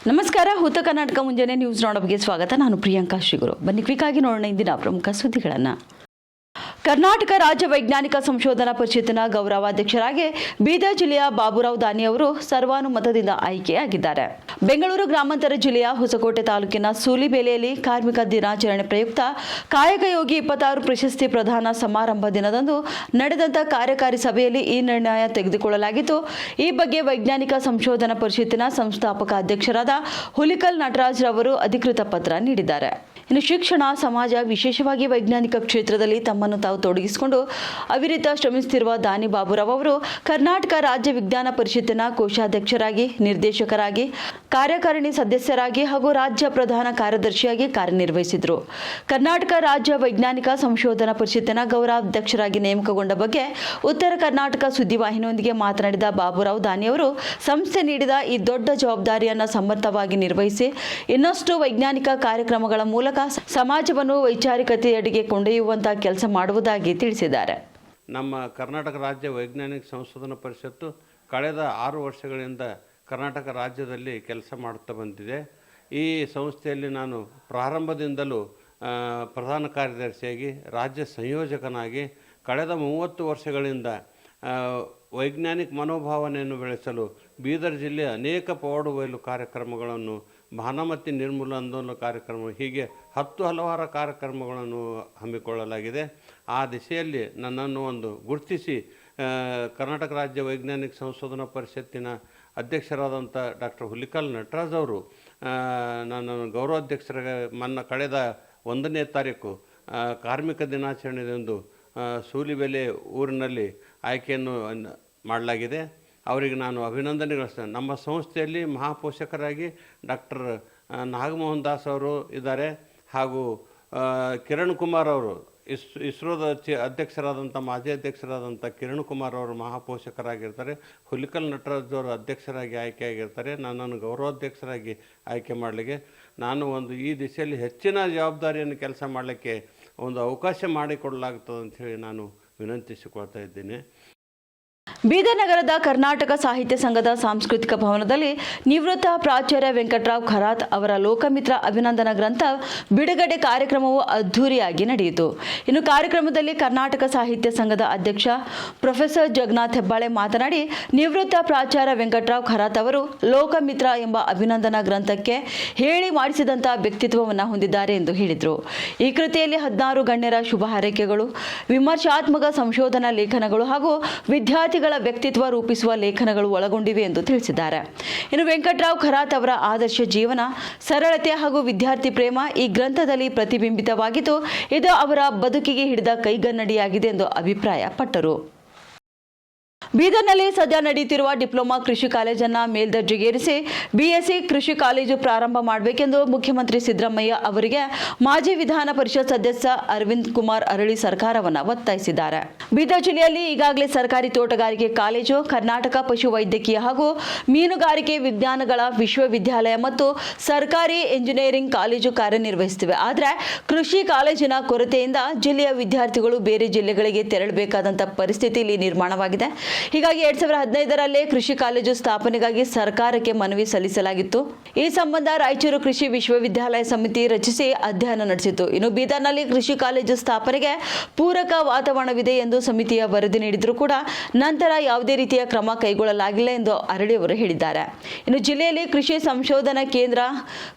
ನಮಸ್ಕಾರ. ಹುತ ಕರ್ನಾಟಕ ಮುಂಜಾನೆ ನ್ಯೂಸ್ ನೋಡೋರಿಗೆ ಸ್ವಾಗತ. ನಾನು ಪ್ರಿಯಾಂಕಾ ಶ್ರೀಗುರು. ಬನ್ನಿ ಕ್ವಿಕ್ ಆಗಿ ನೋಡೋಣ ಇಂದಿನ ಪ್ರಮುಖ ಸುದ್ದಿಗಳನ್ನು. ಕರ್ನಾಟಕ ರಾಜ್ಯ ವೈಜ್ಞಾನಿಕ ಸಂಶೋಧನಾ ಪರಿಷತ್ತಿನ ಗೌರವಾಧ್ಯಕ್ಷರಾಗಿ ಬೀದರ್ ಜಿಲ್ಲೆಯ ಬಾಬುರಾವ್ ದಾನಿ ಅವರು ಸರ್ವಾನುಮತದಿಂದ ಆಯ್ಕೆಯಾಗಿದ್ದಾರೆ. ಬೆಂಗಳೂರು ಗ್ರಾಮಾಂತರ ಜಿಲ್ಲೆಯ ಹೊಸಕೋಟೆ ತಾಲೂಕಿನ ಸೂಲಿಬೇಲೆಯಲ್ಲಿ ಕಾರ್ಮಿಕ ದಿನಾಚರಣೆ ಪ್ರಯುಕ್ತ ಕಾಯಕಯೋಗಿ 26 ಪ್ರಶಸ್ತಿ ಪ್ರದಾನ ಸಮಾರಂಭ ದಿನದಂದು ನಡೆದಂತ ಕಾರ್ಯಕಾರಿ ಸಭೆಯಲ್ಲಿ ಈ ನಿರ್ಣಯ ತೆಗೆದುಕೊಳ್ಳಲಾಗಿತ್ತು. ಈ ಬಗ್ಗೆ ವೈಜ್ಞಾನಿಕ ಸಂಶೋಧನಾ ಪರಿಷತ್ತಿನ ಸಂಸ್ಥಾಪಕ ಅಧ್ಯಕ್ಷರಾದ ಹುಲಿಕಲ್ ನಟರಾಜ್ ರವರು ಅಧಿಕೃತ ಪತ್ರ ನೀಡಿದ್ದಾರೆ. ಇನ್ನು ಶಿಕ್ಷಣ, ಸಮಾಜ, ವಿಶೇಷವಾಗಿ ವೈಜ್ಞಾನಿಕ ಕ್ಷೇತ್ರದಲ್ಲಿ ತಮ್ಮನ್ನು ತಾವು ತೊಡಗಿಸಿಕೊಂಡು ಅವಿರತ ಶ್ರಮಿಸುತ್ತಿರುವ ದಾನಿ ಬಾಬುರಾವ್ ಅವರು ಕರ್ನಾಟಕ ರಾಜ್ಯ ವಿಜ್ಞಾನ ಪರಿಷತ್ತಿನ ಕೋಶಾಧ್ಯಕ್ಷರಾಗಿ, ನಿರ್ದೇಶಕರಾಗಿ, ಕಾರ್ಯಕಾರಿಣಿ ಸದಸ್ಯರಾಗಿ ಹಾಗೂ ರಾಜ್ಯ ಪ್ರಧಾನ ಕಾರ್ಯದರ್ಶಿಯಾಗಿ ಕಾರ್ಯನಿರ್ವಹಿಸಿದರು. ಕರ್ನಾಟಕ ರಾಜ್ಯ ವೈಜ್ಞಾನಿಕ ಸಂಶೋಧನಾ ಪರಿಷತ್ತಿನ ಗೌರವಾಧ್ಯಕ್ಷರಾಗಿ ನೇಮಕಗೊಂಡ ಬಗ್ಗೆ ಉತ್ತರ ಕರ್ನಾಟಕ ಸುದ್ದಿವಾಹಿನಿಯೊಂದಿಗೆ ಮಾತನಾಡಿದ ಬಾಬುರಾವ್ ದಾನಿ ಅವರು, ಸಂಸ್ಥೆ ನೀಡಿದ ಈ ದೊಡ್ಡ ಜವಾಬ್ದಾರಿಯನ್ನು ಸಮರ್ಥವಾಗಿ ನಿರ್ವಹಿಸಿ ಇನ್ನಷ್ಟು ವೈಜ್ಞಾನಿಕ ಕಾರ್ಯಕ್ರಮಗಳ ಮೂಲಕ ಸಮಾಜವನ್ನು ವೈಚಾರಿಕತೆಯೆಡೆಗೆ ಕೊಂಡೊಯ್ಯುವಂತಹ ಕೆಲಸ ಮಾಡುವುದಾಗಿ ತಿಳಿಸಿದ್ದಾರೆ. ನಮ್ಮ ಕರ್ನಾಟಕ ರಾಜ್ಯ ವೈಜ್ಞಾನಿಕ ಸಂಶೋಧನಾ ಪರಿಷತ್ತು ಕಳೆದ 6 ವರ್ಷಗಳಿಂದ ಕರ್ನಾಟಕ ರಾಜ್ಯದಲ್ಲಿ ಕೆಲಸ ಮಾಡುತ್ತಾ ಬಂದಿದೆ. ಈ ಸಂಸ್ಥೆಯಲ್ಲಿ ನಾನು ಪ್ರಾರಂಭದಿಂದಲೂ ಪ್ರಧಾನ ಕಾರ್ಯದರ್ಶಿಯಾಗಿ, ರಾಜ್ಯ ಸಂಯೋಜಕನಾಗಿ ಕಳೆದ 30 ವರ್ಷಗಳಿಂದ ವೈಜ್ಞಾನಿಕ ಮನೋಭಾವನೆಯನ್ನು ಬೆಳೆಸಲು ಬೀದರ್ ಜಿಲ್ಲೆಯ ಅನೇಕ ಪವಾಡು ಬಯಲು ಕಾರ್ಯಕ್ರಮಗಳನ್ನು, ಭಾನುಮತಿ ನಿರ್ಮೂಲ ಆಂದೋಲನ ಕಾರ್ಯಕ್ರಮ, ಹೀಗೆ ಹಲವಾರು ಕಾರ್ಯಕ್ರಮಗಳನ್ನು ಹಮ್ಮಿಕೊಳ್ಳಲಾಗಿದೆ. ಆ ದಿಶೆಯಲ್ಲಿ ನನ್ನನ್ನು ಒಂದು ಗುರುತಿಸಿ ಕರ್ನಾಟಕ ರಾಜ್ಯ ವೈಜ್ಞಾನಿಕ ಸಂಶೋಧನಾ ಪರಿಷತ್ತಿನ ಅಧ್ಯಕ್ಷರಾದಂಥ ಡಾಕ್ಟರ್ ಹುಲಿಕಲ್ ನಟರಾಜ್ ಅವರು ನನ್ನನ್ನು ಗೌರವಾಧ್ಯಕ್ಷರಾಗಿ ಕಳೆದ 1ನೇ ತಾರೀಕು ಕಾರ್ಮಿಕ ದಿನಾಚರಣೆಯಂದು ಸೂಲಿಬೆಲೆ ಊರಿನಲ್ಲಿ ಆಯ್ಕೆಯನ್ನು ಮಾಡಲಾಗಿದೆ. ಅವರಿಗೆ ನಾನು ಅಭಿನಂದನೆಗಳಿಸ್ತೇನೆ. ನಮ್ಮ ಸಂಸ್ಥೆಯಲ್ಲಿ ಮಹಾಪೋಷಕರಾಗಿ ಡಾಕ್ಟರ್ ನಾಗಮೋಹನ್ ದಾಸ್ ಅವರು ಇದ್ದಾರೆ, ಹಾಗೂ ಕಿರಣ್ ಕುಮಾರ್ ಅವರು ಇಸ್ರೋದ ಅಧ್ಯಕ್ಷರಾದಂಥ ಮಾಜಿ ಅಧ್ಯಕ್ಷರಾದಂಥ ಕಿರಣ್ ಕುಮಾರ್ ಅವರು ಮಹಾಪೋಷಕರಾಗಿರ್ತಾರೆ. ಹುಲಿಕಲ್ ನಟರಾಜ್ ಅವರು ಅಧ್ಯಕ್ಷರಾಗಿ ಆಯ್ಕೆಯಾಗಿರ್ತಾರೆ. ನನ್ನನ್ನು ಗೌರವಾಧ್ಯಕ್ಷರಾಗಿ ಆಯ್ಕೆ ಮಾಡಲಿಕ್ಕೆ ನಾನು ಈ ದಿಶೆಯಲ್ಲಿ ಹೆಚ್ಚಿನ ಜವಾಬ್ದಾರಿಯನ್ನು ಕೆಲಸ ಮಾಡಲಿಕ್ಕೆ ಒಂದು ಅವಕಾಶ ಮಾಡಿಕೊಡಲಾಗ್ತದೆ ಅಂಥೇಳಿ ನಾನು ವಿನಂತಿಸಿಕೊಳ್ತಾ ಇದ್ದೀನಿ. ಬೀದರ್ ನಗರದ ಕರ್ನಾಟಕ ಸಾಹಿತ್ಯ ಸಂಘದ ಸಾಂಸ್ಕೃತಿಕ ಭವನದಲ್ಲಿ ನಿವೃತ್ತ ಪ್ರಾಚಾರ್ಯ ವೆಂಕಟರಾವ್ ಖರಾತ್ ಅವರ ಲೋಕಮಿತ್ರ ಅಭಿನಂದನಾ ಗ್ರಂಥ ಬಿಡುಗಡೆ ಕಾರ್ಯಕ್ರಮವು ಅದ್ಧೂರಿಯಾಗಿ ನಡೆಯಿತು. ಇನ್ನು ಕಾರ್ಯಕ್ರಮದಲ್ಲಿ ಕರ್ನಾಟಕ ಸಾಹಿತ್ಯ ಸಂಘದ ಅಧ್ಯಕ್ಷ ಪ್ರೊಫೆಸರ್ ಜಗನ್ನಾಥ್ ಹೆಬ್ಬಾಳೆ ಮಾತನಾಡಿ, ನಿವೃತ್ತ ಪ್ರಾಚಾರ್ಯ ವೆಂಕಟರಾವ್ ಖರಾತ್ ಅವರು ಲೋಕಮಿತ್ರ ಎಂಬ ಅಭಿನಂದನಾ ಗ್ರಂಥಕ್ಕೆ ಹೇಳಿ ಮಾಡಿಸಿದಂತಹ ವ್ಯಕ್ತಿತ್ವವನ್ನು ಹೊಂದಿದ್ದಾರೆ ಎಂದು ಹೇಳಿದರು. ಈ ಕೃತಿಯಲ್ಲಿ 16 ಗಣ್ಯರ ಶುಭ ಹಾರೈಕೆಗಳು, ವಿಮರ್ಶಾತ್ಮಕ ಸಂಶೋಧನಾ ಲೇಖನಗಳು ಹಾಗೂ ವಿದ್ಯಾರ್ಥಿಗಳ ವ್ಯಕ್ತಿತ್ವ ರೂಪಿಸುವ ಲೇಖನಗಳು ಒಳಗೊಂಡಿವೆ ಎಂದು ತಿಳಿಸಿದ್ದಾರೆ. ಇನ್ನು ವೆಂಕಟರಾವ್ ಖರಾತ್ ಅವರ ಆದರ್ಶ ಜೀವನ, ಸರಳತೆ ಹಾಗೂ ವಿದ್ಯಾರ್ಥಿ ಪ್ರೇಮ ಈ ಗ್ರಂಥದಲ್ಲಿ ಪ್ರತಿಬಿಂಬಿತವಾಗಿದ್ದು, ಇದು ಅವರ ಬದುಕಿಗೆ ಹಿಡಿದ ಕೈಗನ್ನಡಿಯಾಗಿದೆ ಎಂದು ಅಭಿಪ್ರಾಯಪಟ್ಟರು. ಬೀದರ್ನಲ್ಲಿ ಸದ್ಯ ನಡೆಯುತ್ತಿರುವ ಡಿಪ್ಲೊಮಾ ಕೃಷಿ ಕಾಲೇಜನ್ನು ಮೇಲ್ದರ್ಜೆಗೇರಿಸಿ ಬಿಎಸ್ಸಿ ಕೃಷಿ ಕಾಲೇಜು ಪ್ರಾರಂಭ ಮಾಡಬೇಕೆಂದು ಮುಖ್ಯಮಂತ್ರಿ ಸಿದ್ದರಾಮಯ್ಯ ಅವರಿಗೆ ಮಾಜಿ ವಿಧಾನ ಪರಿಷತ್ ಸದಸ್ಯ ಅರವಿಂದ್ ಕುಮಾರ್ ಅರಳಿ ಸರ್ಕಾರವನ್ನು ಒತ್ತಾಯಿಸಿದ್ದಾರೆ. ಬೀದರ್ ಜಿಲ್ಲೆಯಲ್ಲಿ ಈಗಾಗಲೇ ಸರ್ಕಾರಿ ತೋಟಗಾರಿಕೆ ಕಾಲೇಜು, ಕರ್ನಾಟಕ ಪಶು ವೈದ್ಯಕೀಯ ಹಾಗೂ ಮೀನುಗಾರಿಕೆ ವಿಜ್ಞಾನಗಳ ವಿಶ್ವವಿದ್ಯಾಲಯ ಮತ್ತು ಸರ್ಕಾರಿ ಎಂಜಿನಿಯರಿಂಗ್ ಕಾಲೇಜು ಕಾರ್ಯನಿರ್ವಹಿಸುತ್ತಿವೆ. ಆದರೆ ಕೃಷಿ ಕಾಲೇಜಿನ ಕೊರತೆಯಿಂದ ಜಿಲ್ಲೆಯ ವಿದ್ಯಾರ್ಥಿಗಳು ಬೇರೆ ಜಿಲ್ಲೆಗಳಿಗೆ ತೆರಳಬೇಕಾದಂಥ ಪರಿಸ್ಥಿತಿ ಇಲ್ಲಿ ನಿರ್ಮಾಣವಾಗಿದೆ. ಹೀಗಾಗಿ 2015ರಲ್ಲೇ ಕೃಷಿ ಕಾಲೇಜು ಸ್ಥಾಪನೆಗಾಗಿ ಸರ್ಕಾರಕ್ಕೆ ಮನವಿ ಸಲ್ಲಿಸಲಾಗಿತ್ತು. ಈ ಸಂಬಂಧ ರಾಯಚೂರು ಕೃಷಿ ವಿಶ್ವವಿದ್ಯಾಲಯ ಸಮಿತಿ ರಚಿಸಿ ಅಧ್ಯಯನ ನಡೆಸಿತು. ಇನ್ನು ಬೀದರ್ನಲ್ಲಿ ಕೃಷಿ ಕಾಲೇಜು ಸ್ಥಾಪನೆಗೆ ಪೂರಕ ವಾತಾವರಣವಿದೆ ಎಂದು ಸಮಿತಿಯ ವರದಿ ನೀಡಿದರೂ ಕೂಡ ನಂತರ ಯಾವುದೇ ರೀತಿಯ ಕ್ರಮ ಕೈಗೊಳ್ಳಲಾಗಿಲ್ಲ ಎಂದು ಅರಳಿ ಅವರು ಹೇಳಿದ್ದಾರೆ. ಇನ್ನು ಜಿಲ್ಲೆಯಲ್ಲಿ ಕೃಷಿ ಸಂಶೋಧನಾ ಕೇಂದ್ರ,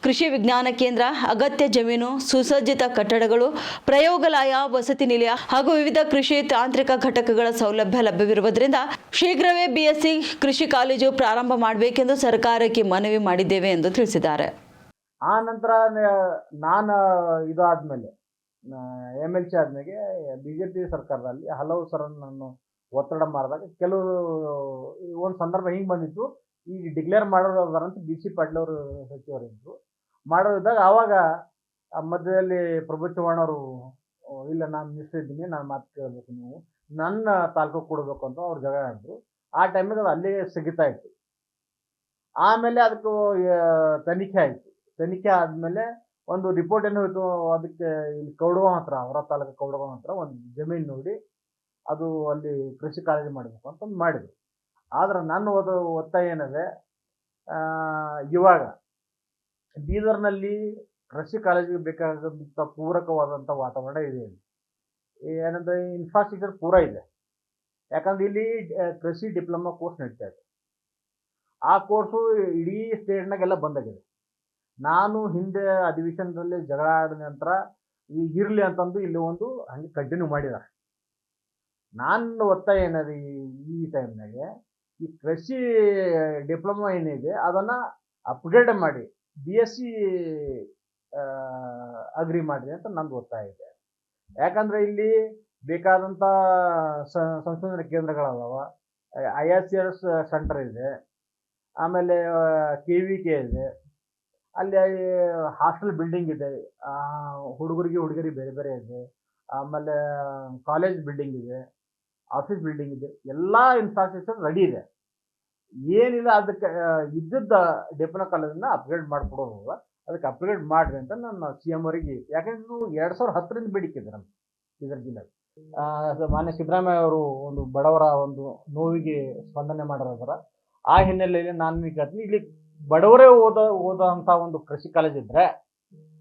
ಕೃಷಿ ವಿಜ್ಞಾನ ಕೇಂದ್ರ, ಅಗತ್ಯ ಜಮೀನು, ಸುಸಜ್ಜಿತ ಕಟ್ಟಡಗಳು, ಪ್ರಯೋಗಾಲಯ, ವಸತಿ ನಿಲಯ ಹಾಗೂ ವಿವಿಧ ಕೃಷಿ ತಾಂತ್ರಿಕ ಘಟಕಗಳ ಸೌಲಭ್ಯ ಲಭ್ಯವಿರುವುದರಿಂದ ಶೀಘ್ರವೇ ಬಿಎಸ್ಸಿ ಕೃಷಿ ಕಾಲೇಜು ಪ್ರಾರಂಭ ಮಾಡಬೇಕೆಂದು ಸರ್ಕಾರಕ್ಕೆ ಮನವಿ ಮಾಡಿದ್ದೇವೆ ಎಂದು ತಿಳಿಸಿದ್ದಾರೆ. ಆ ನಂತರ ನಾನು ಇದಾದ್ಮೇಲೆ MLC ಆದ್ಮೇಲೆ BJP ಸರ್ಕಾರದಲ್ಲಿ ಹಲವು ಸಲ ನಾನು ಒತ್ತಡ ಮಾಡಿದಾಗ ಕೆಲವರು ಒಂದು ಸಂದರ್ಭ ಹಿಂಗೆ ಬಂದಿತ್ತು, ಈಗ ಡಿಕ್ಲೇರ್ ಮಾಡೋದಂತ BC ಪಾಟೀಲ್ ಅವರು ಸಚಿವರಿದ್ರು ಮಾಡೋದಿದ್ದಾಗ ಆವಾಗ ಮಧ್ಯದಲ್ಲಿ ಪ್ರಭು ಚವ್ಹಾಣ್ ಅವರು ಇಲ್ಲ ನಾನು ನಿಷ್ಠಿದ್ದೀನಿ, ನಾನು ಮಾತು ಕೇಳಬೇಕು, ನೀವು ನನ್ನ ತಾಲೂಕು ಕೊಡಬೇಕು ಅಂತ ಅವ್ರು ಜಗಳ ಆಡಿದ್ರು. ಆ ಟೈಮಿಗೆ ಅದು ಅಲ್ಲಿಗೆ ಸ್ಥಗಿತ ಆಯಿತು. ಆಮೇಲೆ ಅದಕ್ಕೂ ತನಿಖೆ ಆಯಿತು. ತನಿಖೆ ಆದಮೇಲೆ ಒಂದು ರಿಪೋರ್ಟ್ ಏನು ಹೋಯಿತು, ಅದಕ್ಕೆ ಇಲ್ಲಿ ಕೌಡಗಾಂವ್ ಹತ್ರ, ಹೊರ ತಾಲೂಕು ಕೌಡಗಾಂವ್ ಹತ್ರ ಒಂದು ಜಮೀನು ನೋಡಿ ಅದು ಅಲ್ಲಿ ಕೃಷಿ ಕಾಲೇಜು ಮಾಡಬೇಕು ಅಂತಂದು ಮಾಡಿದರು. ಆದ್ರೆ ನನ್ನ ಒತ್ತಾಯ ಏನಿದೆ, ಇವಾಗ ಬೀದರ್ನಲ್ಲಿ ಕೃಷಿ ಕಾಲೇಜಿಗೆ ಬೇಕಾದಂಥ ಪೂರಕವಾದಂಥ ವಾತಾವರಣ ಇದೆ ಇಲ್ಲಿ. ಏನಂದರೆ ಇನ್ಫ್ರಾಸ್ಟ್ರಕ್ಚರ್ ಪೂರ ಇದೆ. ಯಾಕಂದ್ರೆ ಇಲ್ಲಿ ಕೃಷಿ ಡಿಪ್ಲೊಮಾ ಕೋರ್ಸ್ ನಡೀತಾ ಇದೆ. ಆ ಕೋರ್ಸು ಇಡೀ ಸ್ಟೇಟ್ನಾಗೆಲ್ಲ ಬಂದಾಗಿದೆ. ನಾನು ಹಿಂದೆ ಅಧಿವೇಶನದಲ್ಲಿ ಜಗಳ ಆಡಿದ ನಂತರ ಈಗ ಇರಲಿ ಅಂತಂದು ಇಲ್ಲಿ ಒಂದು ಹಂಗೆ ಕಂಟಿನ್ಯೂ ಮಾಡಿದ್ದಾರೆ. ನಾನು ಒತ್ತಾಯ ಏನದು ಈ ಟೈಮ್ನಾಗೆ ಈ ಕೃಷಿ ಡಿಪ್ಲೊಮಾ ಏನಿದೆ ಅದನ್ನು ಅಪ್ಗ್ರೇಡ್ ಮಾಡಿ BSc ಅಗ್ರಿ ಮಾಡಿರಿ ಅಂತ ನಂದು ಒತ್ತಾಯ ಇದೆ. ಯಾಕಂದರೆ ಇಲ್ಲಿ ಬೇಕಾದಂಥ ಸಂಶೋಧನಾ ಕೇಂದ್ರಗಳದಾವ, IICS ಸೆಂಟರ್ ಇದೆ, ಆಮೇಲೆ KVK ಇದೆ, ಅಲ್ಲಿ ಹಾಸ್ಟೆಲ್ ಬಿಲ್ಡಿಂಗ್ ಇದೆ, ಹುಡುಗರಿಗೆ ಬೇರೆ ಬೇರೆ ಇದೆ, ಆಮೇಲೆ ಕಾಲೇಜ್ ಬಿಲ್ಡಿಂಗ್ ಇದೆ, ಆಫೀಸ್ ಬಿಲ್ಡಿಂಗ್ ಇದೆ, ಎಲ್ಲ ಇನ್ಫ್ರಾಸ್ಟ್ರಕ್ಚರ್ ರೆಡಿ ಇದೆ. ಏನಿಲ್ಲ ಅದಕ್ಕೆ ಇದ್ದದ್ದ ಡಿಪ್ಲೊಮಾ ಕಾಲೇಜನ್ನ ಅಪ್ಗ್ರೇಡ್ ಮಾಡಿಕೊಡೋದು, ಅದಕ್ಕೆ ಅಪ್ಗ್ರೇಡ್ ಮಾಡಿರಿ ಅಂತ ನಾನು CM ಅವರಿಗೆ, ಯಾಕಂದ್ರೆ ಇದು 2010ರಿಂದ ಬೇಡಿಕೆ ಇದೆ ನಮ್ಮ ಬೀದರ್ ಜಿಲ್ಲೆಗೆ. ಮಾನ್ಯ ಸಿದ್ದರಾಮಯ್ಯ ಅವರು ಒಂದು ಬಡವರ ಒಂದು ನೋವಿಗೆ ಸ್ಪಂದನೆ ಮಾಡಿರೋದ್ರ ಆ ಹಿನ್ನೆಲೆಯಲ್ಲಿ ನಾನು ಈಗ ಇಲ್ಲಿ ಬಡವರೇ ಓದೋಂಥ ಒಂದು ಕೃಷಿ ಕಾಲೇಜ್ ಇದ್ದರೆ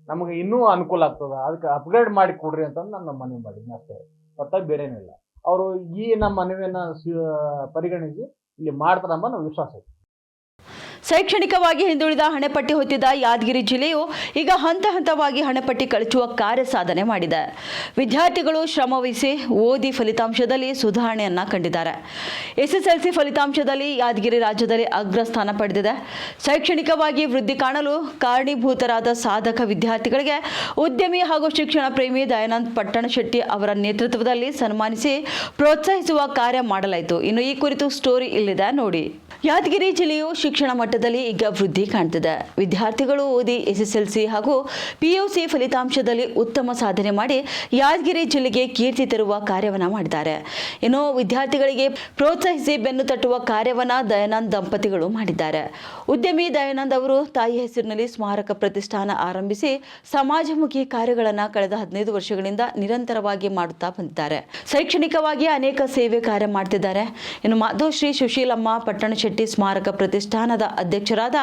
ನಮಗೆ ಇನ್ನೂ ಅನುಕೂಲ ಆಗ್ತದೆ, ಅದಕ್ಕೆ ಅಪ್ಗ್ರೇಡ್ ಮಾಡಿ ಕೊಡ್ರಿ ಅಂತ ನಾನು ಮನವಿ ಮಾಡಿದ್ದೀನಿ ಅಷ್ಟೇ, ಹೊರತಾಗಿ ಬೇರೇನಿಲ್ಲ. ಅವರು ಈ ನಮ್ಮ ಮನವಿಯನ್ನು ಪರಿಗಣಿಸಿ ಇಲ್ಲಿ ಮಾಡ್ತಾರಂಬ ನಾವು ವಿಶ್ವಾಸ ಇದೆ. ಶೈಕ್ಷಣಿಕವಾಗಿ ಹಿಂದುಳಿದ ಹಣೆಪಟ್ಟಿ ಹೊತ್ತಿದ್ದ ಯಾದಗಿರಿ ಜಿಲ್ಲೆಯು ಈಗ ಹಂತ ಹಂತವಾಗಿ ಹಣೆಪಟ್ಟಿ ಕಳಚುವ ಕಾರ್ಯ ಸಾಧನೆ ಮಾಡಿದೆ. ವಿದ್ಯಾರ್ಥಿಗಳು ಶ್ರಮವಹಿಸಿ ಓದಿ ಫಲಿತಾಂಶದಲ್ಲಿ ಸುಧಾರಣೆಯನ್ನ ಕಂಡಿದ್ದಾರೆ. SSLC ಫಲಿತಾಂಶದಲ್ಲಿ ಯಾದಗಿರಿ ರಾಜ್ಯದಲ್ಲಿ ಅಗ್ರಸ್ಥಾನ ಪಡೆದಿದೆ. ಶೈಕ್ಷಣಿಕವಾಗಿ ವೃದ್ಧಿ ಕಾಣಲು ಕಾರಣೀಭೂತರಾದ ಸಾಧಕ ವಿದ್ಯಾರ್ಥಿಗಳಿಗೆ ಉದ್ಯಮಿ ಹಾಗೂ ಶಿಕ್ಷಣ ಪ್ರೇಮಿ ದಯಾನಂದ್ ಪಟ್ಟಣಶೆಟ್ಟಿ ಅವರ ನೇತೃತ್ವದಲ್ಲಿ ಸನ್ಮಾನಿಸಿ ಪ್ರೋತ್ಸಾಹಿಸುವ ಕಾರ್ಯ ಮಾಡಲಾಯಿತು. ಇನ್ನು ಈ ಕುರಿತು ಸ್ಟೋರಿ ಇಲ್ಲಿದೆ ನೋಡಿ. ಯಾದಗಿರಿ ಜಿಲ್ಲೆಯು ಶಿಕ್ಷಣ ಮಟ್ಟದಲ್ಲಿ ಈಗ ವೃದ್ಧಿ ಕಾಣ್ತಿದೆ. ವಿದ್ಯಾರ್ಥಿಗಳು ಓದಿ SSLC ಹಾಗೂ PUC ಫಲಿತಾಂಶದಲ್ಲಿ ಉತ್ತಮ ಸಾಧನೆ ಮಾಡಿ ಯಾದಗಿರಿ ಜಿಲ್ಲೆಗೆ ಕೀರ್ತಿ ತರುವ ಕಾರ್ಯವನ್ನು ಮಾಡಿದ್ದಾರೆ. ಇನ್ನು ವಿದ್ಯಾರ್ಥಿಗಳಿಗೆ ಪ್ರೋತ್ಸಾಹಿಸಿ ಬೆನ್ನು ತಟ್ಟುವ ಕಾರ್ಯವನ್ನು ದಯಾನಂದ್ ದಂಪತಿಗಳು ಮಾಡಿದ್ದಾರೆ. ಉದ್ಯಮಿ ದಯಾನಂದ್ ಅವರು ತಾಯಿ ಹೆಸರಿನಲ್ಲಿ ಸ್ಮಾರಕ ಪ್ರತಿಷ್ಠಾನ ಆರಂಭಿಸಿ ಸಮಾಜಮುಖಿ ಕಾರ್ಯಗಳನ್ನು ಕಳೆದ 15 ವರ್ಷಗಳಿಂದ ನಿರಂತರವಾಗಿ ಮಾಡುತ್ತಾ ಬಂದಿದ್ದಾರೆ. ಶೈಕ್ಷಣಿಕವಾಗಿ ಅನೇಕ ಸೇವೆ ಕಾರ್ಯ ಮಾಡ್ತಿದ್ದಾರೆ. ಇನ್ನು ಮಾಧೋಶ್ರೀ ಸುಶೀಲಮ್ಮ ಪಟ್ಟಣಶೆಟ್ಟಿ ಸ್ಮಾರಕ ಪ್ರತಿಷ್ಠಾನದ ಅಧ್ಯಕ್ಷರಾದ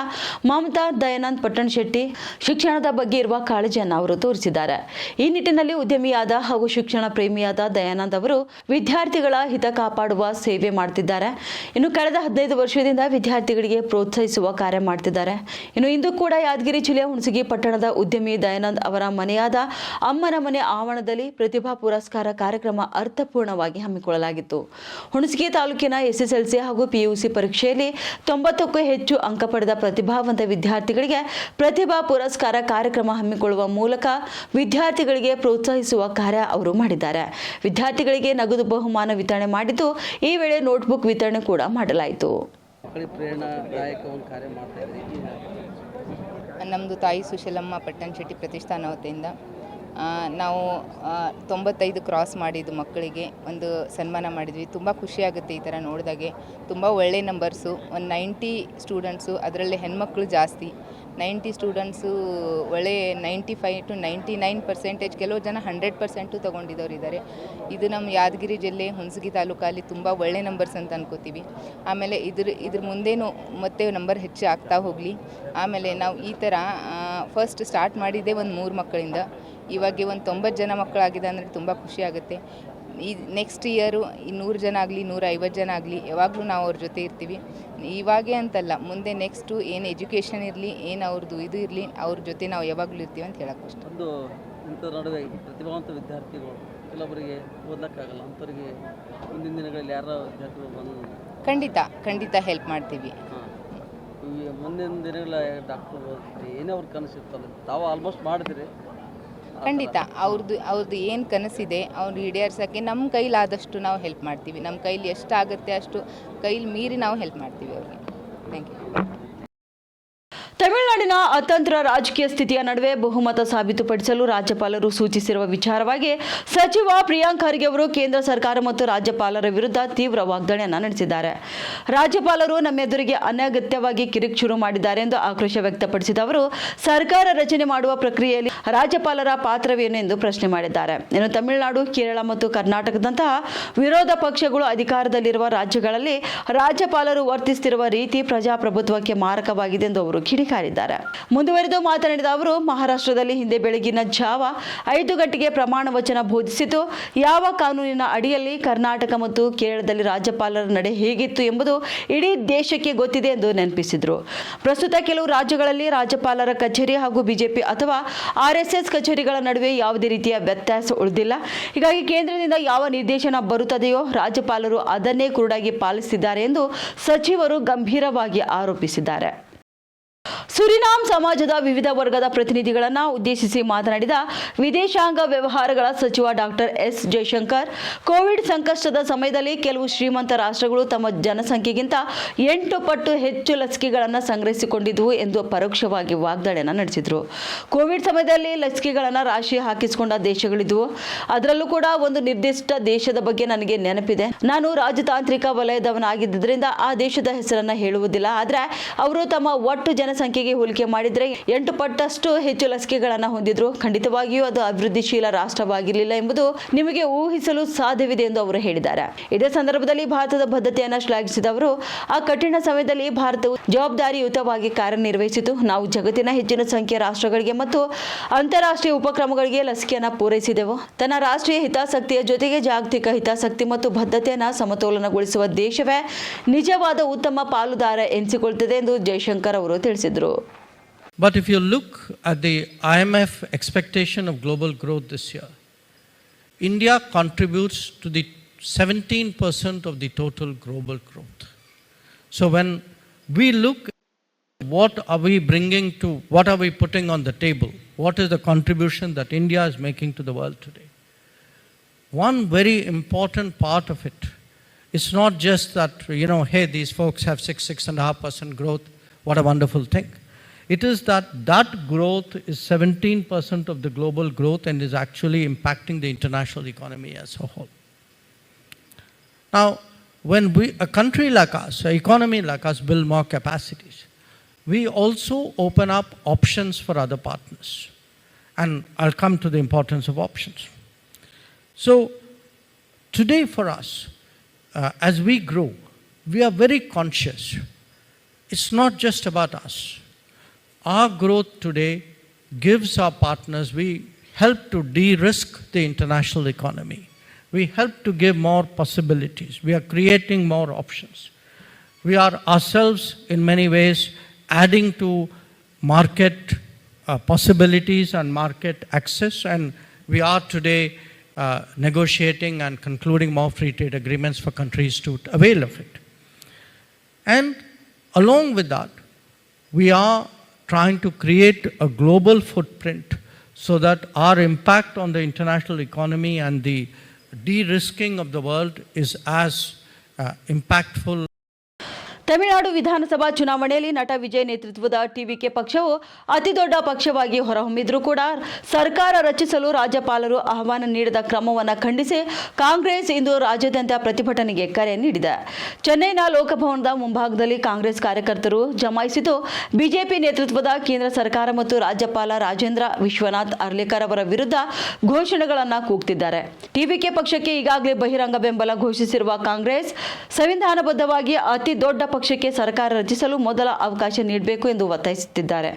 ಮಮತಾ ದಯಾನಂದ್ ಪಟ್ಟಣಶೆಟ್ಟಿ ಶಿಕ್ಷಣದ ಬಗ್ಗೆ ಇರುವ ಕಾಳಜಿಯನ್ನು ಅವರು ತೋರಿಸಿದ್ದಾರೆ. ಈ ನಿಟ್ಟಿನಲ್ಲಿ ಉದ್ಯಮಿಯಾದ ಹಾಗೂ ಶಿಕ್ಷಣ ಪ್ರೇಮಿಯಾದ ದಯಾನಂದ್ ಅವರು ವಿದ್ಯಾರ್ಥಿಗಳ ಹಿತ ಕಾಪಾಡುವ ಸೇವೆ ಮಾಡ್ತಿದ್ದಾರೆ. ಇನ್ನು ಕಳೆದ 15 ವರ್ಷದಿಂದ ವಿದ್ಯಾರ್ಥಿಗಳಿಗೆ ಪ್ರೋತ್ಸಾಹಿಸುವ ಕಾರ್ಯ ಮಾಡ್ತಿದ್ದಾರೆ. ಇನ್ನು ಇಂದು ಕೂಡ ಯಾದಗಿರಿ ಜಿಲ್ಲೆಯ ಹುಣಸಗಿ ಪಟ್ಟಣದ ಉದ್ಯಮಿ ದಯಾನಂದ್ ಅವರ ಮನೆಯಾದ ಅಮ್ಮನ ಮನೆ ಆವರಣದಲ್ಲಿ ಪ್ರತಿಭಾ ಪುರಸ್ಕಾರ ಕಾರ್ಯಕ್ರಮ ಅರ್ಥಪೂರ್ಣವಾಗಿ ಹಮ್ಮಿಕೊಳ್ಳಲಾಗಿತ್ತು. ಹುಣಸಗಿ ತಾಲೂಕಿನ SSLC ಹಾಗೂ PUC ಪರೀಕ್ಷೆಯಲ್ಲಿ 90ಕ್ಕೂ ಹೆಚ್ಚು ಅಂಕ ಪಡೆದ ಪ್ರತಿಭಾವಂತ ವಿದ್ಯಾರ್ಥಿಗಳಿಗೆ ಪ್ರತಿಭಾ ಪುರಸ್ಕಾರ ಕಾರ್ಯಕ್ರಮ ಹಮ್ಮಿಕೊಳ್ಳುವ ಮೂಲಕ ವಿದ್ಯಾರ್ಥಿಗಳಿಗೆ ಪ್ರೋತ್ಸಾಹಿಸುವ ಕಾರ್ಯ ಅವರು ಮಾಡಿದ್ದಾರೆ. ವಿದ್ಯಾರ್ಥಿಗಳಿಗೆ ನಗದು ಬಹುಮಾನ ವಿತರಣೆ ಮಾಡಿದ್ದು, ಈ ವೇಳೆ ನೋಟ್ಬುಕ್ ವಿತರಣೆ ಕೂಡ ಮಾಡಲಾಯಿತು. ನಮ್ಮದು ತಾಯಿ ಸುಶೀಲಮ್ಮ ಪಟ್ಟಣಶೆಟ್ಟಿ ಪ್ರತಿಷ್ಠಾನ ವತಿಯಿಂದ ನಾವು 95 ಕ್ರಾಸ್ ಮಾಡಿದ್ದು ಮಕ್ಕಳಿಗೆ ಒಂದು ಸನ್ಮಾನ ಮಾಡಿದ್ವಿ. ತುಂಬ ಖುಷಿಯಾಗುತ್ತೆ ಈ ಥರ ನೋಡಿದಾಗೆ. ತುಂಬ ಒಳ್ಳೆ ನಂಬರ್ಸು, ಒಂದು 90 ಸ್ಟೂಡೆಂಟ್ಸು, ಅದರಲ್ಲಿ ಹೆಣ್ಮಕ್ಳು ಜಾಸ್ತಿ. 90 ಸ್ಟೂಡೆಂಟ್ಸು ಒಳ್ಳೆ 95 to 99%, ಕೆಲವು ಜನ 100% ತೊಗೊಂಡಿದ್ದವ್ರು ಇದ್ದಾರೆ. ಇದು ನಮ್ಮ ಯಾದಗಿರಿ ಜಿಲ್ಲೆ ಹುಣಸಗಿ ತಾಲೂಕಲ್ಲಿ ತುಂಬ ಒಳ್ಳೆ ನಂಬರ್ಸ್ ಅಂತ ಅನ್ಕೋತೀವಿ. ಆಮೇಲೆ ಇದ್ರ ಮುಂದೇನು ಮತ್ತೆ ನಂಬರ್ ಹೆಚ್ಚು ಆಗ್ತಾ ಹೋಗಲಿ. ಆಮೇಲೆ ನಾವು ಈ ಥರ ಫಸ್ಟ್ ಸ್ಟಾರ್ಟ್ ಮಾಡಿದ್ದೆ ಒಂದು 3 ಮಕ್ಕಳಿಂದ, ಇವಾಗ ಒಂದು 90 ಜನ ಮಕ್ಕಳಾಗಿದೆ ಅಂದರೆ ತುಂಬ ಖುಷಿ ಆಗುತ್ತೆ. ಈ ನೆಕ್ಸ್ಟ್ ಇಯರು 100 ಜನ ಆಗಲಿ 150 ಜನ ಆಗಲಿ ಯಾವಾಗಲೂ ನಾವು ಅವ್ರ ಜೊತೆ ಇರ್ತೀವಿ. ಇವಾಗೇ ಅಂತಲ್ಲ, ಮುಂದೆ ನೆಕ್ಸ್ಟು ಏನು ಎಜುಕೇಷನ್ ಇರಲಿ, ಏನು ಅವ್ರದ್ದು ಇದು ಇರಲಿ, ಅವ್ರ ಜೊತೆ ನಾವು ಯಾವಾಗಲೂ ಇರ್ತೀವಿ ಅಂತ ಹೇಳಕ್ಕೆ ಇಷ್ಟ. ಒಂದು ಇಂಥ ನಡುವೆ ಪ್ರತಿಭಾವಂತ ವಿದ್ಯಾರ್ಥಿಗಳು ಕೆಲವರಿಗೆ ಓದಕ್ಕಾಗಲ್ಲ, ಅಂಥವ್ರಿಗೆ ಮುಂದಿನ ದಿನಗಳಲ್ಲಿ ಯಾರೋ ವಿದ್ಯಾರ್ಥಿಗಳು ಬಂದು ಖಂಡಿತ ಹೆಲ್ಪ್ ಮಾಡ್ತೀವಿ. ಈ ಮುಂದಿನ ದಿನಗಳ ಡಾಕ್ಟರ್ ಏನೇ ಅವ್ರ ಕನಸಿರ್ತಲ್ಲ, ತಾವು ಆಲ್ಮೋಸ್ಟ್ ಮಾಡಿದಿರಿ. ಖಂಡಿತ ಅವ್ರದ್ದು ಏನು ಕನಸಿದೆ ಅವ್ರು ಈಡೇರ್ಸೋಕ್ಕೆ ನಮ್ಮ ಕೈಲಾದಷ್ಟು ನಾವು ಹೆಲ್ಪ್ ಮಾಡ್ತೀವಿ. ನಮ್ಮ ಕೈಲಿ ಎಷ್ಟಾಗುತ್ತೆ ಅಷ್ಟು ಕೈಲಿ ಮೀರಿ ನಾವು ಹೆಲ್ಪ್ ಮಾಡ್ತೀವಿ ಅವ್ರಿಗೆ. Thank you. ತಮಿಳುನಾಡಿನ ಅತಂತ್ರ ರಾಜಕೀಯ ಸ್ಥಿತಿಯ ನಡುವೆ ಬಹುಮತ ಸಾಬೀತುಪಡಿಸಲು ರಾಜ್ಯಪಾಲರು ಸೂಚಿಸಿರುವ ವಿಚಾರವಾಗಿ ಸಚಿವ ಪ್ರಿಯಾಂಕ್ ಖರ್ಗೆ ಅವರು ಕೇಂದ್ರ ಸರ್ಕಾರ ಮತ್ತು ರಾಜ್ಯಪಾಲರ ವಿರುದ್ಧ ತೀವ್ರ ವಾಗ್ದಾಳಿಯನ್ನು ನಡೆಸಿದ್ದಾರೆ. ರಾಜ್ಯಪಾಲರು ನಮ್ಮೆದುರಿಗೆ ಅನಗತ್ಯವಾಗಿ ಕಿರಿಕ್ ಶುರು ಮಾಡಿದ್ದಾರೆ ಎಂದು ಆಕ್ರೋಶ ವ್ಯಕ್ತಪಡಿಸಿದ ಅವರು ಸರ್ಕಾರ ರಚನೆ ಮಾಡುವ ಪ್ರಕ್ರಿಯೆಯಲ್ಲಿ ರಾಜ್ಯಪಾಲರ ಪಾತ್ರವೇನು ಎಂದು ಪ್ರಶ್ನೆ ಮಾಡಿದ್ದಾರೆ. ಇನ್ನು ತಮಿಳುನಾಡು, ಕೇರಳ ಮತ್ತು ಕರ್ನಾಟಕದಂತಹ ವಿರೋಧ ಪಕ್ಷಗಳು ಅಧಿಕಾರದಲ್ಲಿರುವ ರಾಜ್ಯಗಳಲ್ಲಿ ರಾಜ್ಯಪಾಲರು ವರ್ತಿಸುತ್ತಿರುವ ರೀತಿ ಪ್ರಜಾಪ್ರಭುತ್ವಕ್ಕೆ ಮಾರಕವಾಗಿದೆ ಎಂದು ಅವರು ಕಿಡಿಕಾರಿದ್ದಾರೆ. ತಿಳಿಸಿದ್ದಾರೆ. ಮುಂದುವರೆದು ಮಾತನಾಡಿದ ಅವರು, ಮಹಾರಾಷ್ಟ್ರದಲ್ಲಿ ಹಿಂದೆ ಬೆಳಗಿನ ಜಾವ 5 ಗಂಟೆಗೆ ಪ್ರಮಾಣ ವಚನ ಬೋಧಿಸಿತು. ಯಾವ ಕಾನೂನಿನ ಅಡಿಯಲ್ಲಿ ಕರ್ನಾಟಕ ಮತ್ತು ಕೇರಳದಲ್ಲಿ ರಾಜ್ಯಪಾಲರ ನಡೆ ಹೇಗಿತ್ತು ಎಂಬುದು ಇಡೀ ದೇಶಕ್ಕೆ ಗೊತ್ತಿದೆ ಎಂದು ನೆನಪಿಸಿದರು. ಪ್ರಸ್ತುತ ಕೆಲವು ರಾಜ್ಯಗಳಲ್ಲಿ ರಾಜ್ಯಪಾಲರ ಕಚೇರಿ ಹಾಗೂ ಬಿಜೆಪಿ ಅಥವಾ RSS ಕಚೇರಿಗಳ ನಡುವೆ ಯಾವುದೇ ರೀತಿಯ ವ್ಯತ್ಯಾಸ ಉಳಿದಿಲ್ಲ. ಹೀಗಾಗಿ ಕೇಂದ್ರದಿಂದ ಯಾವ ನಿರ್ದೇಶನ ಬರುತ್ತದೆಯೋ ರಾಜ್ಯಪಾಲರು ಅದನ್ನೇ ಕುರುಡಾಗಿ ಪಾಲಿಸುತ್ತಿದ್ದಾರೆ ಎಂದು ಸಚಿವರು ಗಂಭೀರವಾಗಿ ಆರೋಪಿಸಿದ್ದಾರೆ. ಸುರಿನಾಮ್ ಸಮಾಜದ ವಿವಿಧ ವರ್ಗದ ಪ್ರತಿನಿಧಿಗಳನ್ನು ಉದ್ದೇಶಿಸಿ ಮಾತನಾಡಿದ ವಿದೇಶಾಂಗ ವ್ಯವಹಾರಗಳ ಸಚಿವ ಡಾಕ್ಟರ್ ಎಸ್ ಜಯಶಂಕರ್, ಕೋವಿಡ್ ಸಂಕಷ್ಟದ ಸಮಯದಲ್ಲಿ ಕೆಲವು ಶ್ರೀಮಂತ ರಾಷ್ಟ್ರಗಳು ತಮ್ಮ ಜನಸಂಖ್ಯೆಗಿಂತ 8 ಪಟ್ಟು ಹೆಚ್ಚು ಲಸಿಕೆಗಳನ್ನು ಸಂಗ್ರಹಿಸಿಕೊಂಡಿದ್ದವು ಎಂದು ಪರೋಕ್ಷವಾಗಿ ವಾಗ್ದಾಳಿಯನ್ನು ನಡೆಸಿದರು. ಕೋವಿಡ್ ಸಮಯದಲ್ಲಿ ಲಸಿಕೆಗಳನ್ನು ರಾಶಿ ಹಾಕಿಸಿಕೊಂಡ ದೇಶಗಳಿದ್ದವು. ಅದರಲ್ಲೂ ಕೂಡ ಒಂದು ನಿರ್ದಿಷ್ಟ ದೇಶದ ಬಗ್ಗೆ ನನಗೆ ನೆನಪಿದೆ. ನಾನು ರಾಜತಾಂತ್ರಿಕ ವಲಯದವನಾಗಿದ್ದರಿಂದ ಆ ದೇಶದ ಹೆಸರನ್ನು ಹೇಳುವುದಿಲ್ಲ. ಆದರೆ ಅವರು ತಮ್ಮ ಒಟ್ಟು ಜನಸಂಖ್ಯೆಗೆ ಹೋಲಿಕೆ ಮಾಡಿದರೆ 8 ಪಟ್ಟಷ್ಟು ಹೆಚ್ಚು ಲಸಿಕೆಗಳನ್ನು ಹೊಂದಿದ್ರು. ಖಂಡಿತವಾಗಿಯೂ ಅದು ಅಭಿವೃದ್ಧಿಶೀಲ ರಾಷ್ಟ್ರವಾಗಿರಲಿಲ್ಲ ಎಂಬುದು ನಿಮಗೆ ಊಹಿಸಲು ಸಾಧ್ಯವಿದೆ ಎಂದು ಅವರು ಹೇಳಿದ್ದಾರೆ. ಇದೇ ಸಂದರ್ಭದಲ್ಲಿ ಭಾರತದ ಬದ್ಧತೆಯನ್ನು ಶ್ಲಾಘಿಸಿದ ಅವರು, ಆ ಕಠಿಣ ಸಮಯದಲ್ಲಿ ಭಾರತವು ಜವಾಬ್ದಾರಿಯುತವಾಗಿ ಕಾರ್ಯನಿರ್ವಹಿಸಿತು. ನಾವು ಜಗತ್ತಿನ ಹೆಚ್ಚಿನ ಸಂಖ್ಯೆಯ ರಾಷ್ಟ್ರಗಳಿಗೆ ಮತ್ತು ಅಂತಾರಾಷ್ಟ್ರೀಯ ಉಪಕ್ರಮಗಳಿಗೆ ಲಸಿಕೆಯನ್ನು ಪೂರೈಸಿದೆವು. ತನ್ನ ರಾಷ್ಟ್ರೀಯ ಹಿತಾಸಕ್ತಿಯ ಜೊತೆಗೆ ಜಾಗತಿಕ ಹಿತಾಸಕ್ತಿ ಮತ್ತು ಬದ್ಧತೆಯನ್ನು ಸಮತೋಲನಗೊಳಿಸುವ ದೇಶವೇ ನಿಜವಾದ ಉತ್ತಮ ಪಾಲುದಾರ ಎನಿಸಿಕೊಳ್ಳುತ್ತದೆ ಎಂದು ಜಯಶಂಕರ್ ಅವರು ತಿಳಿಸಿದರು. But if you look at the IMF expectation of global growth this year, India contributes to the 17% of the total global growth. So when we look at what are we bringing to, what are we putting on the table, what is the contribution that India is making to the world today, one very important part of it is not just that, hey, these folks have 6.5% growth, what a wonderful thing. It is that growth is 17% of the global growth and is actually impacting the international economy as a whole. Now, when a country like us, an economy like us, build more capacities, we also open up options for other partners. And I'll come to the importance of options. So, today for us, as we grow, we are very conscious. It's not just about us. Our growth today gives our partners, we help to de-risk the international economy. We help to give more possibilities. We are creating more options. We are ourselves, in many ways, adding to market possibilities and market access, and we are today negotiating and concluding more free trade agreements for countries to avail of it. And along with that, we are trying to create a global footprint so that our impact on the international economy and the de-risking of the world is as impactful. Tamil Nadu ವಿಧಾನಸಭಾ ಚುನಾವಣೆಯಲ್ಲಿ ನಟ ವಿಜಯ್ ನೇತೃತ್ವದ TVK ಪಕ್ಷವು ಅತಿದೊಡ್ಡ ಪಕ್ಷವಾಗಿ ಹೊರಹೊಮ್ಮಿದ್ರೂ ಕೂಡ ಸರ್ಕಾರ ರಚಿಸಲು ರಾಜ್ಯಪಾಲರು ಆಹ್ವಾನ ನೀಡಿದ ಕ್ರಮವನ್ನು ಖಂಡಿಸಿ ಕಾಂಗ್ರೆಸ್ ಇಂದು ರಾಜ್ಯಾದ್ಯಂತ ಪ್ರತಿಭಟನೆಗೆ ಕರೆ ನೀಡಿದೆ. ಚೆನ್ನೈನ ಲೋಕಭವನದ ಮುಂಭಾಗದಲ್ಲಿ ಕಾಂಗ್ರೆಸ್ ಕಾರ್ಯಕರ್ತರು ಜಮಾಯಿಸಿದ್ದು ಬಿಜೆಪಿ ನೇತೃತ್ವದ ಕೇಂದ್ರ ಸರ್ಕಾರ ಮತ್ತು ರಾಜ್ಯಪಾಲ ರಾಜೇಂದ್ರ ವಿಶ್ವನಾಥ್ ಅರ್ಲೇಕರ್ ಅವರ ವಿರುದ್ಧ ಘೋಷಣೆಗಳನ್ನು ಕೂಗುತ್ತಿದ್ದಾರೆ. ಟಿವಿಕೆ ಪಕ್ಷಕ್ಕೆ ಈಗಾಗಲೇ ಬಹಿರಂಗ ಬೆಂಬಲ ಘೋಷಿಸಿರುವ ಕಾಂಗ್ರೆಸ್ ಸಂವಿಧಾನಬದ್ಧವಾಗಿ ಅತಿ ದೊಡ್ಡ ಪಕ್ಷಕ್ಕೆ ಸರ್ಕಾರ ರಚಿಸಲು ಮೊದಲ ಅವಕಾಶ ನೀಡಬೇಕು ಎಂದು ಒತ್ತಾಯಿಸುತ್ತಿದ್ದಾರೆ.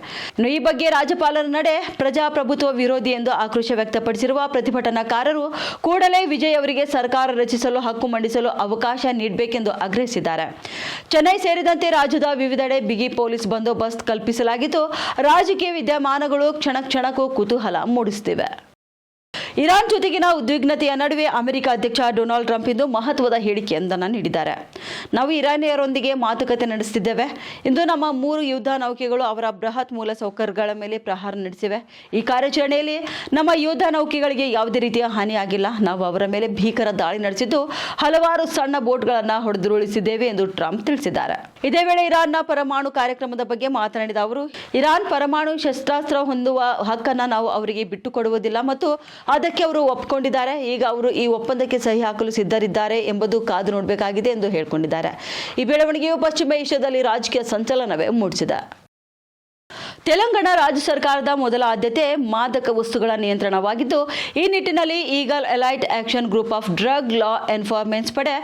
ಈ ಬಗ್ಗೆ ರಾಜ್ಯಪಾಲರ ನಡೆ ಪ್ರಜಾಪ್ರಭುತ್ವ ವಿರೋಧಿ ಎಂದು ಆಕ್ರೋಶ ವ್ಯಕ್ತಪಡಿಸಿರುವ ಪ್ರತಿಭಟನಾಕಾರರು ಕೂಡಲೇ ವಿಜಯ್ ಅವರಿಗೆ ಸರ್ಕಾರ ರಚಿಸಲು ಹಕ್ಕು ಮಂಡಿಸಲು ಅವಕಾಶ ನೀಡಬೇಕೆಂದು ಆಗ್ರಹಿಸಿದ್ದಾರೆ. ಚೆನ್ನೈ ಸೇರಿದಂತೆ ರಾಜ್ಯದ ವಿವಿಧೆಡೆ ಬಿಗಿ ಪೊಲೀಸ್ ಬಂದೋಬಸ್ತ್ ಕಲ್ಪಿಸಲಾಗಿದ್ದು ರಾಜಕೀಯ ವಿದ್ಯಮಾನಗಳು ಕ್ಷಣಕ್ಕೂ ಕುತೂಹಲ ಮೂಡಿಸುತ್ತಿವೆ. ಇರಾನ್ ಜೊತೆಗಿನ ಉದ್ವಿಗ್ನತೆಯ ನಡುವೆ ಅಮೆರಿಕ ಅಧ್ಯಕ್ಷ ಡೊನಾಲ್ಡ್ ಟ್ರಂಪ್ ಇಂದು ಮಹತ್ವದ ಹೇಳಿಕೆಯೊಂದನ್ನು ನೀಡಿದ್ದಾರೆ. ನಾವು ಇರಾನಿಯರೊಂದಿಗೆ ಮಾತುಕತೆ ನಡೆಸುತ್ತಿದ್ದೇವೆ. ಇಂದು ನಮ್ಮ 3 ಯುದ್ಧ ನೌಕೆಗಳು ಅವರ ಬೃಹತ್ ಮೂಲಸೌಕರ್ಯಗಳ ಮೇಲೆ ಪ್ರಹಾರ ನಡೆಸಿವೆ. ಈ ಕಾರ್ಯಾಚರಣೆಯಲ್ಲಿ ನಮ್ಮ ಯುದ್ಧ ನೌಕೆಗಳಿಗೆ ಯಾವುದೇ ರೀತಿಯ ಹಾನಿಯಾಗಿಲ್ಲ. ನಾವು ಅವರ ಮೇಲೆ ಭೀಕರ ದಾಳಿ ನಡೆಸಿದ್ದು ಹಲವಾರು ಸಣ್ಣ ಬೋಟ್ಗಳನ್ನು ಹೊಡೆದುರುಳಿಸಿದ್ದೇವೆ ಎಂದು ಟ್ರಂಪ್ ತಿಳಿಸಿದ್ದಾರೆ. ಇದೇ ವೇಳೆ ಇರಾನ್ನ ಪರಮಾಣು ಕಾರ್ಯಕ್ರಮದ ಬಗ್ಗೆ ಮಾತನಾಡಿದ ಅವರು, ಇರಾನ್ ಪರಮಾಣು ಶಸ್ತ್ರಾಸ್ತ್ರ ಹೊಂದುವ ಹಕ್ಕನ್ನು ನಾವು ಅವರಿಗೆ ಬಿಟ್ಟುಕೊಡುವುದಿಲ್ಲ ಮತ್ತು ಅದಕ್ಕೆ ಅವರು ಒಪ್ಪಿಕೊಂಡಿದ್ದಾರೆ. ಈಗ ಅವರು ಈ ಒಪ್ಪಂದಕ್ಕೆ ಸಹಿ ಹಾಕಲು ಸಿದ್ಧರಿದ್ದಾರೆ ಎಂಬುದು ಕಾದು ನೋಡಬೇಕಾಗಿದೆ ಎಂದು ಹೇಳಿಕೊಂಡಿದ್ದಾರೆ. ಈ ಬೆಳವಣಿಗೆಯು ಪಶ್ಚಿಮ ಏಷ್ಯಾದಲ್ಲಿ ರಾಜಕೀಯ ಸಂಚಲನವೇ ಮೂಡಿಸಿದೆ. ತೆಲಂಗಾಣ ರಾಜ್ಯ ಸರ್ಕಾರದ ಮೊದಲ ಆದ್ಯತೆ ಮಾದಕ ವಸ್ತುಗಳ ನಿಯಂತ್ರಣವಾಗಿದ್ದು, ಈ ನಿಟ್ಟಿನಲ್ಲಿ eagle elite action group of drug law enforcement ಪಡೆ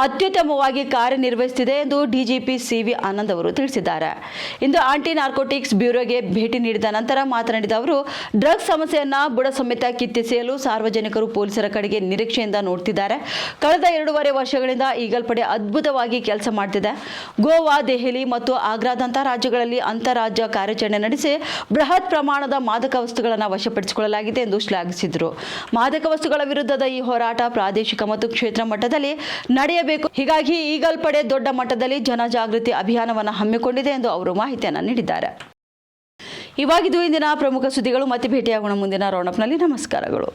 ಅತ್ಯುತ್ತಮವಾಗಿ ಕಾರ್ಯನಿರ್ವಹಿಸುತ್ತಿದೆ ಎಂದು ಡಿಜಿಪಿ ಸಿವಿ ಆನಂದ್ ಅವರು ತಿಳಿಸಿದ್ದಾರೆ. ಇಂದು ಆಂಟಿ ನಾರ್ಕೋಟಿಕ್ಸ್ ಬ್ಯೂರೋಗೆ ಭೇಟಿ ನೀಡಿದ ನಂತರ ಮಾತನಾಡಿದ ಅವರು, ಡ್ರಗ್ಸ್ ಸಮಸ್ಯೆಯನ್ನ ಬುಡ ಸಮೇತ ಕಿತ್ತೆಸೆಯಲು ಸಾರ್ವಜನಿಕರು ಪೊಲೀಸರ ಕಡೆಗೆ ನಿರೀಕ್ಷೆಯಿಂದ ನೋಡ್ತಿದ್ದಾರೆ. ಕಳೆದ 2.5 ವರ್ಷಗಳಿಂದ ಈಗಲ್ ಪಡೆ ಅದ್ಭುತವಾಗಿ ಕೆಲಸ ಮಾಡ್ತಿದೆ. ಗೋವಾ, ದೆಹಲಿ ಮತ್ತು ಆಗ್ರಾದಂತಹ ರಾಜ್ಯಗಳಲ್ಲಿ ಅಂತಾರಾಜ್ಯ ಕಾರ್ಯಾಚರಣೆ ನಡೆಸಿ ಬೃಹತ್ ಪ್ರಮಾಣದ ಮಾದಕ ವಸ್ತುಗಳನ್ನು ವಶಪಡಿಸಿಕೊಳ್ಳಲಾಗಿದೆ ಎಂದು ಶ್ಲಾಘಿಸಿದರು. ಮಾದಕ ವಸ್ತುಗಳ ವಿರುದ್ಧದ ಈ ಹೋರಾಟ ಪ್ರಾದೇಶಿಕ ಮತ್ತು ಕ್ಷೇತ್ರ ಮಟ್ಟದಲ್ಲಿ ನಡೆಯಬೇಕು. ಹೀಗಾಗಿ ಈಗಲ್ ಪಡೆ ದೊಡ್ಡ ಮಟ್ಟದಲ್ಲಿ ಜನಜಾಗೃತಿ ಅಭಿಯಾನವನ್ನು ಹಮ್ಮಿಕೊಂಡಿದೆ ಎಂದು ಅವರು ಮಾಹಿತಿಯನ್ನು ನೀಡಿದ್ದಾರೆ. ಇವಾಗಿದ್ದು ಇಂದಿನ ಪ್ರಮುಖ ಸುದ್ದಿಗಳು. ಮತ್ತೆ ಭೇಟಿಯಾಗೋಣ ಮುಂದಿನ ರೌಂಡಪ್ನಲ್ಲಿ. ನಮಸ್ಕಾರಗಳು.